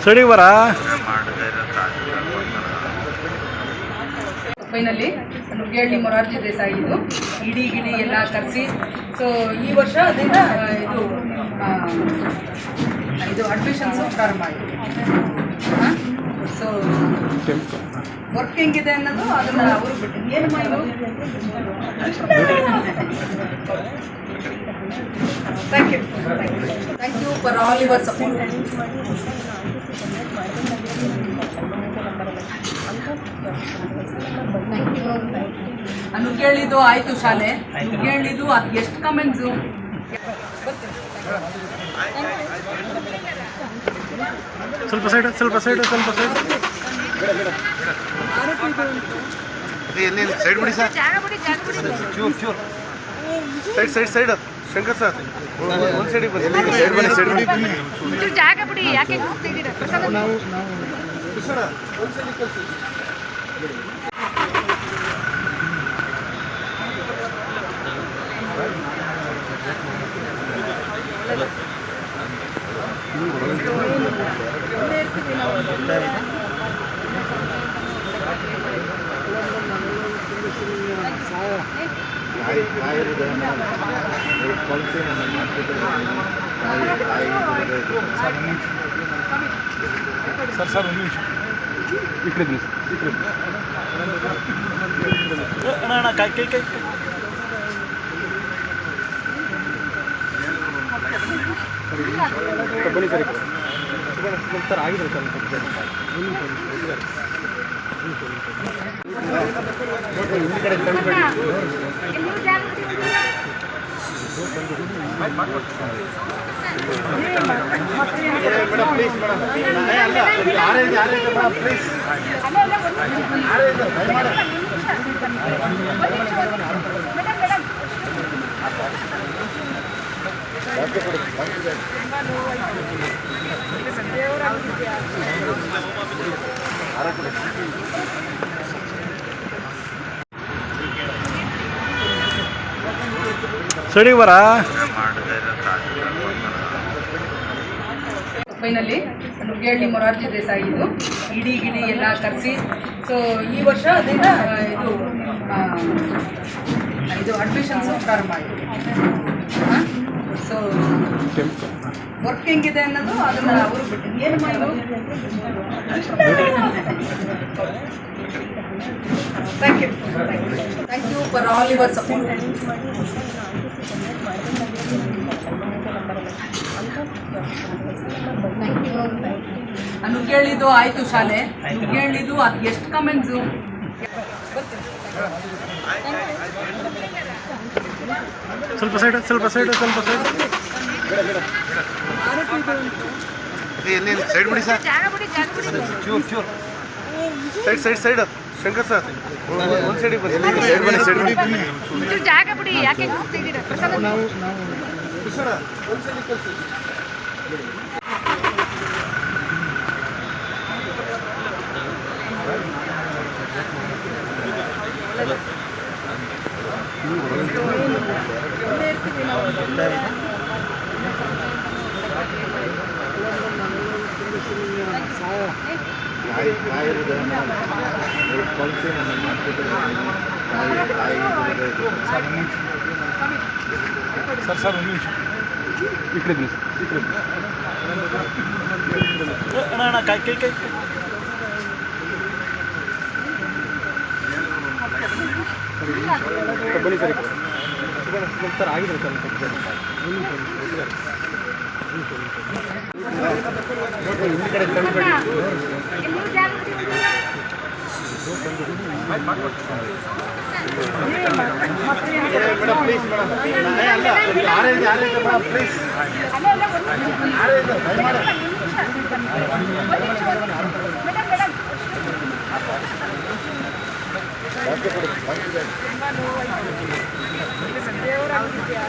ಸಡಿ ಬರ ಫೈನಲಿ ನುಗ್ಗೇಹಳ್ಳಿ ಮೊರಾರ್ಜಿ ದೇಸಾಯಿ ಇದು ಇಡೀ ಗಿಡಿ ಎಲ್ಲ ಕರೆಸಿ ಸೊ ಈ ವರ್ಷ ಅದರಿಂದ ಇದು ಅಡ್ಮಿಷನ್ಸು ಪ್ರಾರಂಭ ಆಗಿದೆ. ಸೊ ವರ್ಕ್ ಹೆಂಗಿದೆ ಅನ್ನೋದು ಅದನ್ನು ಅವರು ಬಿಟ್ಟು ಏನು thank you for all your support. ನುಗ್ಗೇಳಿದು ಆಯಿತು ಶಾಲೆ, ನುಗ್ಗೇಳಿದು ಅದು ಎಷ್ಟು ಕಮೆಂಟ್ಸು ಸ್ವಲ್ಪ ಸೈಡ್ ಸ್ವಲ್ಪ ಸೈಡ್ ಸ್ವಲ್ಪ ಸೈಡ್ ಸೈಡ್ ಬಿಡಿ ಸರ್, ಚೂರ್ ಚೂರ್ side side side Shankar sir ಒಂದು ಸೈಡಿಗೆ ಬನ್ನಿ, ಸೈಡ್ ಬನ್ನಿ ಸೈಡ್ ಬನ್ನಿ ಜಾಗ ಬಿಡಿ. ಯಾಕೆ ಹೋಗ್ತಿದ್ದೀರಾ? ನಾವು ಸರ್ ಸರ್ ಒಂದು ನಿಮಿಷ ಈ ಕಡೆ ಪ್ಲೀಸ್, ಈ ಕಡೆ ಅಣ್ಣ ಕೈ ಕೈ ಕೈ ಬನ್ನಿ ಸರ್, ಸರ್ ಆಗಿದೆ ಸರ್ ಈ ಕಡೆ ಮೇಡಮ್ ಪ್ಲೀಸ್ ಮೇಡಮ್ ಪ್ಲೀಸ್ ಸಡಿ ಬರ ಫೈನಲಿ ನುಗ್ಗೇಹಳ್ಳಿ ಮೊರಾರ್ಜಿ ದೇಸಾಯಿ ಇದು ಇಡೀ ಗಿಡಿ ಎಲ್ಲ ಕರೆಸಿ ಸೊ ಈ ವರ್ಷ ಅದರಿಂದ ಇದು ಅಡ್ಮಿಷನ್ಸು ಪ್ರಾರಂಭ ಆಗಿದೆ. ಸೊ ವರ್ಕ್ ಹೆಂಗಿದೆ ಅನ್ನೋದು ಅದನ್ನು ಅವರು ಬಿಟ್ಟು ಏನು thank you for all your support. ನುಗ್ಗೇಳಿದು ಆಯಿತು ಶಾಲೆ, ನುಗ್ಗೇಳಿದು ಅದು ಎಷ್ಟು ಕಮೆಂಟ್ಸು ಸ್ವಲ್ಪ ಸೈಡ್ ಸ್ವಲ್ಪ ಸೈಡ್ ಸ್ವಲ್ಪ ಸೈಡ್ ಸೈಡ್ ಬಿಡಿ ಸರ್, ಚೂರ್ ಚೂರ್ side side side Shankar sir ಒಂದು ಸೈಡಿಗೆ ಬನ್ನಿ, ಸೈಡ್ ಬನ್ನಿ ಸೈಡ್ ಬನ್ನಿ ಜಾಗ ಬಿಡಿ. ಯಾಕೆ ಹೋಗ್ತಿದ್ದೀರಾ? ನಾವು ಸರ್ ಸರ್ ಒಂದು ನಿಮಿಷ ಈ ಕಡೆ ಪ್ಲೀಸ್, ಈ ಕಡೆ ಅಣ್ಣ ಕೈ ಕೈ ಕೈ ಬನ್ನಿ ಸರ್, ಸರ್ ಆಗಿದೆ ಸರ್ ಈ ಕಡೆ ಮೇಡಮ್ ಪ್ಲೀಸ್ ಮೇಡಮ್ ಪ್ಲೀಸ್ ದೇವರಾಗಿದೆಯಾ